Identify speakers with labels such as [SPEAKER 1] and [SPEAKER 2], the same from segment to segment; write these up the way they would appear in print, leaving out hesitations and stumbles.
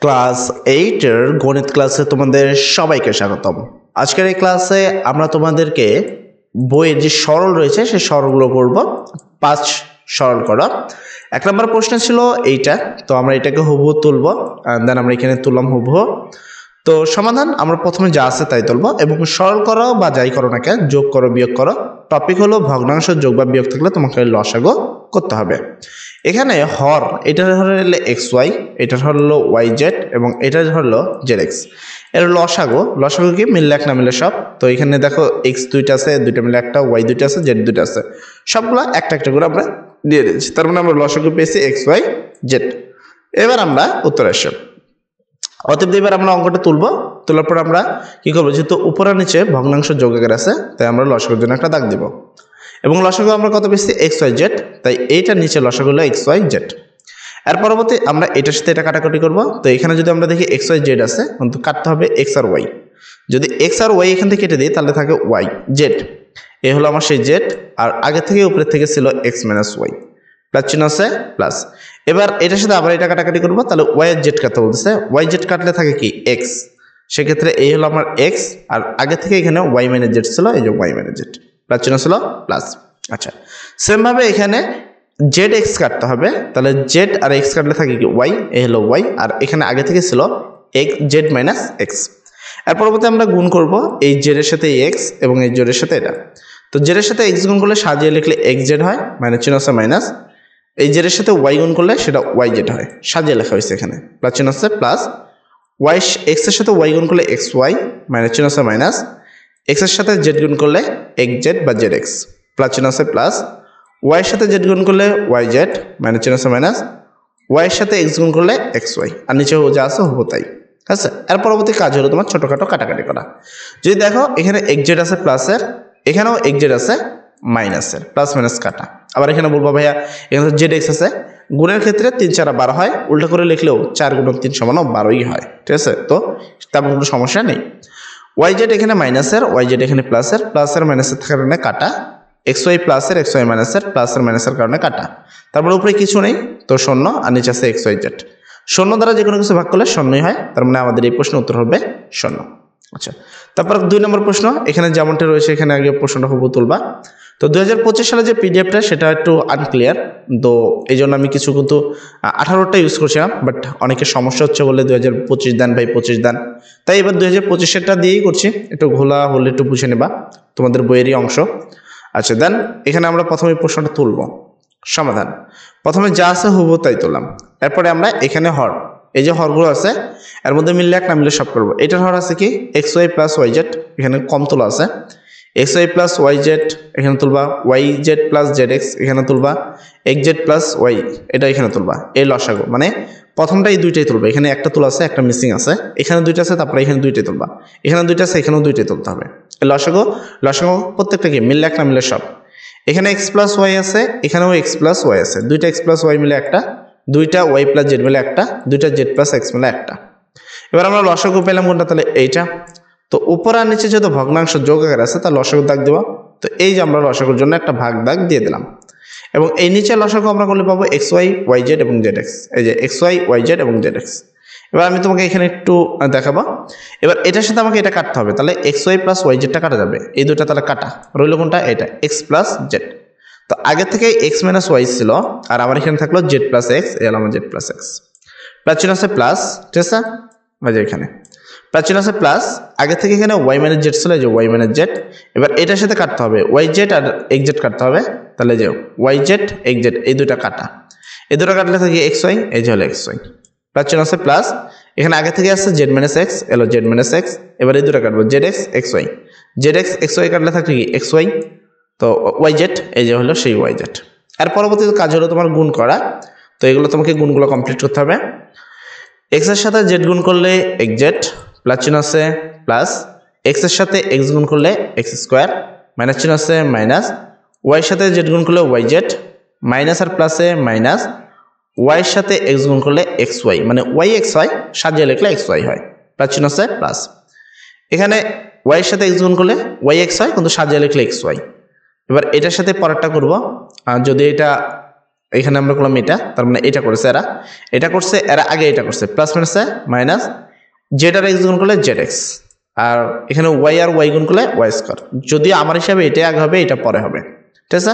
[SPEAKER 1] Class 8 এর গণিত ক্লাসে তোমাদের সবাইকে স্বাগতম। আজকের এই ক্লাসে আমরা তোমাদেরকে বইয়ের যে সরল রয়েছে সেই সরলগুলো করব। 5 সরল করা। 1 নম্বর প্রশ্ন ছিল এইটা, তো আমরা এটাকে হুবহু তুলব, দেন আমরা এখানে তুললাম হুবহু। তো সমাধান আমরা প্রথমে যা আছে তাই তুলব এবং সরল করো বা যাই করো না কেন, যোগ করো বিয়োগ করো। টপিক হলো ভগ্নাংশ যোগ বা বিয়োগ থাকলে তোমাকে লসাগু করতে হবে। এখানে হর এটা হলো এক্স ওয়াই, এটা হলো ওয়াই জেড এবং এটা হলো জেড এক্স। এর লসাগু কি মিললে এক না মিলে সব। তো এখানে দেখো এক্স দুইটা আছে, দুইটা মিলে একটা, ওয়াই দুইটা আছে, জেড দুইটা আছে, সবগুলো একটা একটা করে আমরা দিয়ে দিচ্ছি। তার মানে আমরা লসাগু পেয়েছি এক্স ওয়াই জেড। এবার আমরা উত্তর আসি। অতএব এবার আমরা অঙ্কটা তুলবো, তোলার পর আমরা কি করবো, যেহেতু উপর আর নিচে ভগ্নাংশ যোগ আকারে আছে তাই আমরা লসাগুর জন্য একটা দাগ দিব এবং লসাগু আমরা কত পেয়েছি এক্স ওয়াই জেড, তাই এইটার নিচে লসাগু হলো এক্স ওয়াই জেড। এর পরবর্তী আমরা এটার সাথে এটা কাটাকাটি করব। তো এখানে যদি আমরা দেখি এক্স ওয়াই জেড আছে, কিন্তু কাটতে হবে এক্স আর ওয়াই। যদি এক্স আর ওয়াই এখান থেকে কেটে দিই তাহলে থাকে ওয়াই জেড। এ হলো আমার সেই জেড, আর আগে থেকে উপরের থেকে ছিল এক্স মাইনাস ওয়াই, প্লাস চিহ্ন আছে প্লাস। এবার এটার সাথে আবার এটা কাটাকাটি করবো, তাহলে ওয়াই এর জেড কাটতে বলতেছে, ওয়াই জেড কাটলে থাকে কি এক্স, সেক্ষেত্রে এই হলো আমার এক্স, আর আগে থেকে এখানে ওয়াই মাইনাস জেড ছিল, এই যে ওয়াই মাইনাস জেড, প্লাস চিহ্ন ছিল প্লাস। আচ্ছা, সেমভাবে এখানে জেড এক্স কাটতে হবে, তাহলে জেড আর এক্স কাটলে থাকে কি ওয়াই, এ হলো ওয়াই, আর এখানে আগে থেকে ছিল এক্স জেড মাইনাস এক্স। এর পরবর্তী আমরা গুণ করব এই জেডের সাথে এক্স এবং এই জেডের সাথে এটা। তো জেডের সাথে এক্স গুণ করলে সাজিয়ে লিখলে এক্স জেড হয়, মাইনাস চিহ্ন আছে মাইনাস। এই জেডের সাথে ওয়াই গুণ করলে সেটা ওয়াই জেড হয়, সাজিয়ে লেখা হয়েছে এখানে, প্লাস চিহ্ন আছে প্লাস। ওয়াই এক্স এর সাথে ওয়াই গুণ করলে এক্স ওয়াই, মাইনাস চিহ্ন আছে মাইনাস। এক্স এর সাথে জেড গুণ করলে এক্স জেড বা জেড এক্স, প্লাস চিহ্ন আছে প্লাস। ওয়াই এর সাথে জেড গুণ করলে ওয়াই জেড, মাইনাস চিহ্ন আছে মাইনাস। ওয়াই এর সাথে এক্স গুণ করলে এক্স ওয়াই, আর নিচে যা আছে হবো তাই। আচ্ছা, এর পরবর্তী কাজ হলো তোমার ছোটখাটো কাটাকাটি করা। যদি দেখো এখানে এক্স জেড আছে প্লাসের, এখানেও এক্স জেড আছে মাইনাসের, প্লাস মাইনাস কাটা। আবার এখানে বলবো ভাইয়া এখানে জেড এক্স আছে, গুণের ক্ষেত্রে 3 4 12 হয়, উল্টা করে লিখলেও 4 গুণ 3 সমান 12ই হয়, ঠিক আছে। তো তেমন কোনো সমস্যা নেই। ওয়াই জেড এখানে মাইনাসের, ওয়াই জেড এখানে প্লাসের, প্লাসের মাইনাসের কারণে কাটা। এক্স ওয়াই প্লাসের, এক্স ওয়াই মাইনাসের, প্লাসের মাইনাসের কারণে কাটা। তারপরে উপরে কিছু নেই, তো শূন্য, আর নিচে আছে এক্স ওয়াই জেড। শূন্য দ্বারা যে কোনো কিছু ভাগ করলে শূন্যই হয়, তার মানে আমাদের এই প্রশ্নের উত্তর হবে শূন্য। আচ্ছা, তারপর 2 নম্বর প্রশ্ন, এখানে যেমনটা রয়েছে এখানে আগে প্রশ্নটা হুবহু তুলবা। তো 2025 সালে যে পিডিএফটা সেটা একটু আনক্লিয়ার, তো এই জন্য আমি কিছু কিন্তু 18টা ইউজ করছিলাম, বাট অনেকের সমস্যা হচ্ছে বলে 2025 দেন ভাই 25 দেন, তাই এবার 2025-এরটা দিয়েই করছি। একটু ঘোলা হলে একটু বুঝে নেবা, তোমাদের বইয়েরই অংশ। আচ্ছা, দেন এখানে আমরা প্রথমে প্রশ্নটা তুলব। সমাধান প্রথমে যা আছে হুবহু তাই তুললাম, এরপরে আমরা এখানে হর, এই যে হরগুলো আছে এর মধ্যে মিললে এক না মিললে সব করবো। এটার হর আছে কি x Y plus Y Z, এখানে কম তোলা আছে। X Y plus Y Z এখানে তুলবা, Y Z plus Z X এখানে তুলবা, এক্স জেড প্লাস ওয়াই এটা এখানে তুলবা। এই লসাগু মানে প্রথমটা এই দুইটাই তুলবা, এখানে একটা তোলা আছে একটা মিসিং আছে, এখানে দুইটা আছে, তারপরে এখানে দুইটাই তুলবা, এখানে দুইটা আছে এখানেও দুইটাই তুলতে হবে। এই লসাগু প্রত্যেকটা কি মিললে এক না মিললে সব। এখানে এক্স প্লাস ওয়াই আছে, এখানেও এক্স প্লাস ওয়াই আছে, দুইটা এক্স প্লাস ওয়াই মিলে একটা, দুইটা ওয়াই প্লাস জেড মিলে একটা, দুইটা জেড প্লাস এক্স মিলে একটা। এবার আমরা লসাগু পেলাম কোনটা, তাহলে এইটা। তো উপর আর নিচে যেহেতু ভগ্নাংশ যোগ আকার আছে তার লসাগু দাগ দেওয়া, তো এই যে আমরা লসাগুর জন্য একটা ভাগ দাগ দিয়ে দিলাম। এবং এই নিচে লসাগু আমরা করলে পাবো এক্স ওয়াই ওয়াই জেড এবং জেড এক্স, এই যে এক্স ওয়াই ওয়াই জেড এবং জেড এক্স। এবার আমি তোমাকে এখানে একটু দেখাবো। এবার এটার সাথে আমাকে এটা কাটতে হবে, তাহলে এক্স ওয়াই প্লাস ওয়াই জেডটা কাটা যাবে, এই দুটা তাহলে কাটা রইল কোনটা, এটা এক্স প্লাস জেড। তো আগে থেকে এক্স মাইনাস ওয়াই ছিল, আর আমার এখানে থাকলো জেড প্লাস এক্স, এই হলো আমার জেড প্লাস এক্স, প্লাস চিহ্ন আছে প্লাস, ঠিক আছে। এখানে প্লাস চিহ্ন আছে প্লাস, আগে থেকে এখানে ওয়াই মাইনাস জেড ছিল, যে ওয়াই মাইনাস জেড। এবার এটার সাথে কাটতে হবে ওয়াই জেড আর এক্স জেড কাটতে হবে, তাহলে যে ওয়াই জেড এক্স জেড এই দুটা কাটা, এই দুটো কাটলে থাকে এক্স ওয়াই, এই যে হলো এক্স ওয়াই, প্লাস চিহ্ন আছে প্লাস। এখানে আগে থেকে আসছে জেড মাইনাস এক্স, এলো জেড মাইনাস এক্স। এবার এই দুটো কাটবো z x x y, z x x y কাটলে থাকবে কি এক্স ওয়াই, তো ওয়াই জেড এই যে হলো সেই ওয়াই জেড। এর পরবর্তী কাজ হলো তোমার গুণ করা, তো এগুলো তোমাকে গুণগুলো কমপ্লিট করতে হবে। এক্স এর সাথে জেড গুণ করলে এক্স জেড, প্লাস চিহ্ন আছে প্লাস। এক্স এর সাথে এক্স গুণ করলে এক্স স্কোয়ার, মাইনাস চিহ্ন আছে মাইনাস। ওয়াইয়ের সাথে জেড গুণ করলে ওয়াই জেড, মাইনাস আর প্লাসে মাইনাস। ওয়াইয়ের সাথে এক্স গুণ করলে এক্স ওয়াই, মানে ওয়াই এক্স হয়, সাজিয়ে লিখলে এক্স ওয়াই হয়, প্লাস চিহ্ন আছে প্লাস। এখানে ওয়াইয়ের সাথে এক্স গুণ করলে ওয়াই এক্স হয়, কিন্তু সাজিয়ে লিখলে এক্স ওয়াই। এবার এটার সাথে পরেরটা করবো, যদি এটা এখানে আমরা করলাম এটা, তার মানে এটা করেছে এরা, এটা করছে এরা আগে, এটা করছে প্লাস মাইনাসে মাইনাস জেড আর এক্স গুণ করলে জেড এক্স, আর এখানে ওয়াই আর ওয়াই গুণ করলে ওয়াই স্কোয়ার। যদিও আমার হিসাবে এটাই আগে হবে, এটা পরে হবে, ঠিক আছে।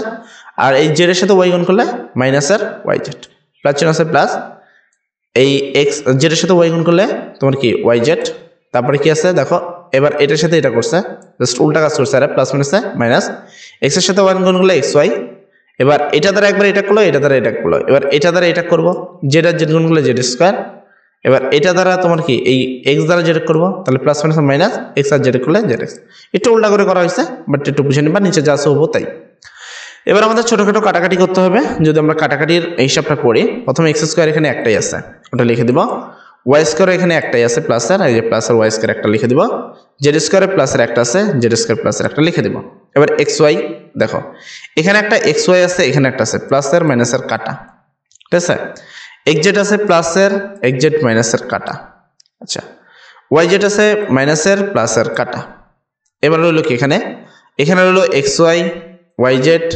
[SPEAKER 1] আর এই জেড এর সাথে ওয়াই গুণ করলে মাইনাস আর ওয়াই জেড, প্লাস চিহ্ন আছে প্লাস, এই এক্স জেড এর সাথে ওয়াই গুণ করলে তোমার কি ওয়াই জেড, তারপরে কি আছে দেখো, এবার এটার সাথে এটা করছে, জাস্ট উল্টা কাজ করছে, আর প্লাস মাইনাসে মাইনাস এক্স এর সাথে ওয়াই গুণ করলে এক্স ওয়াই। এবার এটা দ্বারা একবার এটা করলো, এটা দ্বারা এটা করলো, এবার এটা দ্বারা এটা করবো, জেড আর জেড গুণ করলে জেড স্কোয়ার। এবার এটা দ্বারা তোমার কি এই এক্স দ্বারা জেড করবো, তাহলে প্লাস মাইনাস মাইনাস এক্স আর জেড করলে জেড এক্স। একটু উল্টা করে করা হয়েছে, বাট একটু বুঝে নিবা, নিচে যা আছে হবো তাই। এবার আমাদের ছোটখাটো কাটাকাটি করতে হবে। যদি আমরা কাটাকাটির হিসাবটা করি, প্রথমে এক্স স্কোয়ার এখানে একটাই আছে, ওটা লিখে দিব। ওয়াই স্কোয়ার এখানে একটাই আছে প্লাসের, এই যে প্লাসের ওয়াই স্কোয়ার একটা লিখে দিব। জেড স্কোয়ারের প্লাসের একটা আছে, জেড স্কোয়ার প্লাসের একটা লিখে দিব। এবার এক্স ওয়াই দেখো, এখানে একটা এক্স ওয়াই আছে, এখানে একটা আছে, প্লাসের মাইনাসের কাটা, ঠিক আছে। এক্স জেড আছে প্লাসের, এক্স জেড মাইনাসের কাটা, আচ্ছা। ওয়াই জেড আছে মাইনাসের প্লাসের কাটা। এবার রইল কি এখানে, এখানে রইল X Y Y Z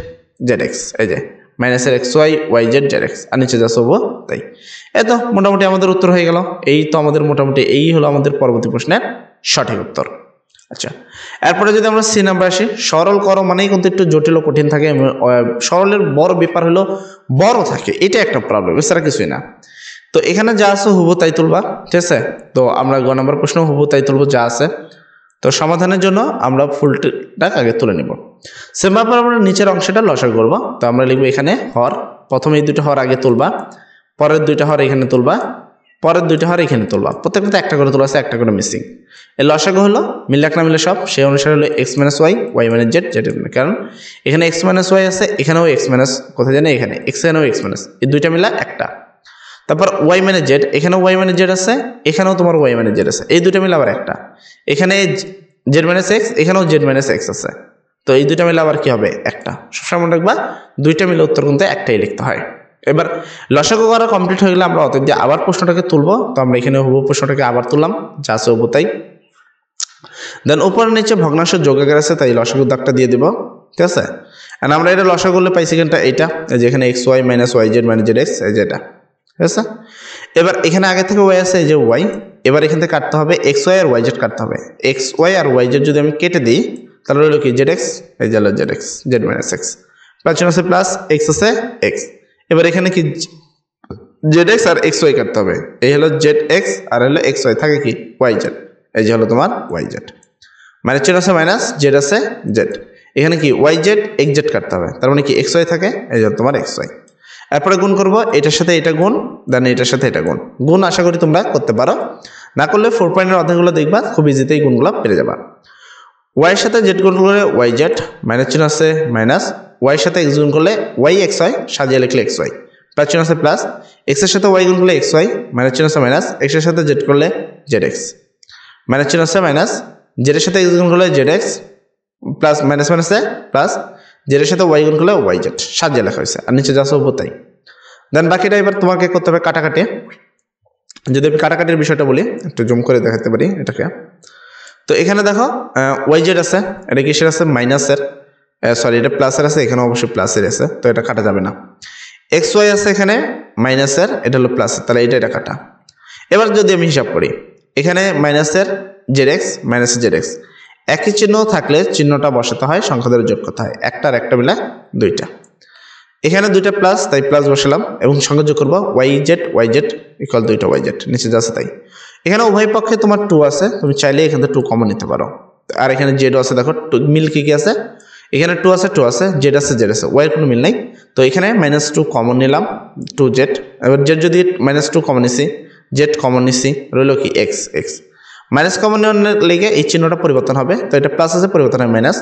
[SPEAKER 1] Z x, এই যে মাইনাসের X Y Y Z Z X, আর নিচে যা হবো তাই। এই তো মোটামুটি আমাদের উত্তর হয়ে গেল। এই তো আমাদের মোটামুটি এই হলো আমাদের পরবর্তী প্রশ্নের সঠিক উত্তর। আচ্ছা, এরপরে যদি আমরা সি নাম্বার আসি, সরল করো মানেই কিন্তু একটু জটিল ও কঠিন থাকে। সরলের বড় ব্যাপার হলো বড় থাকে, এটা একটা প্রবলেম, এছাড়া কিছুই না। তো এখানে যা আছে হুবহু তাই তুলবা, ঠিক আছে। তো আমরা গ নাম্বার প্রশ্ন হুবহু তাই তুলবো যা আছে। তো সমাধানের জন্য আমরা ফুলটা আগে তুলে নিব। সেমভাবে আমরা নিচের অংশটা লসাগু করব। তো আমরা লিখবো এখানে হর, প্রথমে এই দুটো হর আগে তুলবা, পরের দুইটা হর এখানে তুলবা, পরের দুইটা হর এখানে তুলবা, প্রত্যেকটা একটা করে তোলা আছে, একটা করে মিসিং। এই লসাগু হলো মিললাক না মিলে সব, সেই অনুসারে হলো x minus y y minus z z, কারণ এখানে এক্স মাইনাস ওয়াই আছে, এখানেও এক্স মাইনাস, কোথায় জানি এখানে এক্স, এখানেও এক্স মাইনাস, এই দুইটা মিলা একটা। তারপর ওয়াই মাইনাস জেড, এখানেও ওয়াই মাইনাস জেড আছে, এখানেও তোমার ওয়াই মাইনাস জেড আছে, এই দুইটা মিলে আবার একটা। এখানে জেড মাইনাস এক্স, এখানেও জেড মাইনাস এক্স আছে, তো এই দুইটা মিলে আবার কি হবে একটা। সবসময় মনে রাখবা দুইটা মিলে উত্তর কিন্তু একটাই লিখতে হয়। এবার লসাগু করা কমপ্লিট হয়ে গেলে আমরা অতএব দিয়ে আবার প্রশ্নটাকে তুলবো। তো আমরা এখানে হুবহু প্রশ্নটাকে আবার তুললাম, যা আছে হুবহু তাই। দেন উপরে নিচে ভগ্নাংশ যোগাকার আছে, তাই লসাগুর দাগটা দিয়ে দিব, ঠিক আছে। আর আমরা এটা লসাগু করলে পাইছি কিন্তু এইটা, যেখানে x y minus y z minus z x, এই যেটা, ঠিক আছে। এবার এখানে আগে থেকে ওয়াই আছে, এই যে ওয়াই, এবার এখান থেকে কাটতে হবে এক্স ওয়াই আর ওয়াই জেড কাটতে হবে। এক্স ওয়াই আর ওয়াই জেড যদি আমি কেটে দিই, তাহলে হলো কি জেড এক্স, এই যে হলো Z x Z minus x, plus আছে প্লাস এক্স আছে এক্স। এবার এখানে কি জেড এক্স আর এক্স ওয়াই কাটতে হবে, এই হলো জেড এক্স আর হলো এক্স ওয়াই, থাকে কি ওয়াই জেড, এই যে হলো তোমার ওয়াই জেড। মাইনাস চিহ্ন আছে মাইনাস, জেড আছে জেড, এখানে কি ওয়াই জেড এক্স জেড কাটতে হবে, তার মানে কি এক্স ওয়াই থাকে, এই যে তোমার এক্স ওয়াই। এরপরে গুণ করবো, এটার সাথে এটা গুণ, দেন এটার সাথে এটা গুণ। গুণ আশা করি তোমরা করতে পারো, না করলে 4 পয়েন্টের অধ্যায়গুলো দেখবা, খুব ইজিতেই গুণগুলো পেরে যাবা। ওয়াইয়ের সাথে জেড গুণ করলে ওয়াই জেড, মাইনাস চিহ্ন আছে মাইনাস, ওয়াইয়ের সাথে এক্স গুণ করলে ওয়াই এক্স ওয়াই, সাজিয়ে লিখলে এক্স ওয়াই, প্লাস চিহ্ন আছে প্লাস, এক্সের সাথে ওয়াই গুণ করলে এক্স ওয়াই, মাইনাস চিহ্ন আছে মাইনাস, এক্সের সাথে জেড করলে জেড এক্স, মাইনাস চিহ্ন আছে মাইনাস, জেডের সাথে এক্স গুণ করলে জেড এক্স, প্লাস মাইনাস মাইনাসে প্লাস, জেডের সাথে ওয়াই গুণ করলে ওয়াই জেড, সাজিয়ে লেখা হয়েছে, আর নিচে যা সব তাই। দেন বাকিটা এবার তোমাকে করতে হবে কাটাকাটি। যদি আমি কাটাকাটির বিষয়টা বলি, একটু জুম করে দেখাতে পারি এটাকে। তো এখানে দেখো ওয়াই জেড আছে, এটা কিসের আছে মাইনাসের, সরি এটা প্লাসের আছে, এখানে অবশ্যই প্লাসের আছে, তো এটা কাটা যাবে না। এক্স ওয়াই আছে এখানে মাইনাসের, এটা হলো প্লাসের, তাহলে এটা কাটা। এবার যদি আমি হিসাব করি, এখানে মাইনাসের জেড এক্স মাইনাসের জেড এক্স, একই চিহ্ন থাকলে চিহ্নটা বসাতে হয়, সংখ্যা ধরে যোগ করতে হয়, একটা আর একটা মিলে দুইটা। এখানে দুইটা প্লাস, তাই প্লাস বসালাম, এবং সঙ্গে যোগ করবো ওয়াই জেড ইকুয়াল দুইটা ওয়াই জেড, নিচে যাচ্ছে তাই। এখানে উভয় পক্ষে তোমার 2 আছে, তুমি চাইলে এখান থেকে 2 কমন নিতে পারো। আর এখানে জেডও আছে, দেখো মিল কি আছে, এখানে 2 আছে জেড আছে ওয়াইয়ের কোনো মিল নাই। তো এখানে -2 কমন নিলাম, 2 জেড। এবার জেড যদি -2 কমন নিছি, জেড কমন নিছি, রইল কি এক্স এক্স, মাইনাস কমন নেওয়ার লেগে এই চিহ্নটা পরিবর্তন হবে, তো এটা প্লাস আছে পরিবর্তন হয় মাইনাস,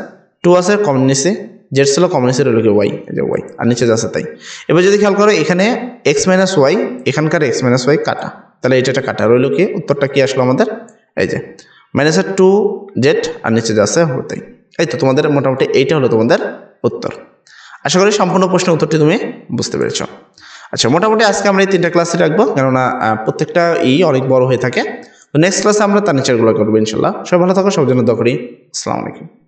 [SPEAKER 1] 2 আছে কমন নিছি, জেড ছিল কমন নিছি, রইল কি ওয়াই, এই যে ওয়াই, আর নিচে যাচ্ছে তাই। এবার যদি খেয়াল করো এখানে এক্স মাইনাস ওয়াই, এখানকার এক্স মাইনাস ওয়াই কাটা, তাহলে এটা কাটা, রইল কি উত্তরটা কি আসলো আমাদের, এই যে -2 জেড, আর নিচে যাচ্ছে তাই। এই তো তোমাদের মোটামুটি এইটা হলো তোমাদের উত্তর। আশা করি সম্পূর্ণ প্রশ্নের উত্তরটি তুমি বুঝতে পেরেছ। আচ্ছা, মোটামুটি আজকে আমরা এই 3টা ক্লাসে রাখবো, কেননা প্রত্যেকটা অনেক বড় হয়ে থাকে। তো নেক্সট ক্লাসে আমরা তার নিচেরগুলো করবো ইনশাল্লাহ। সবাই ভালো থাকো, সবার জন্য দোয়া করি। আসসালামু আলাইকুম।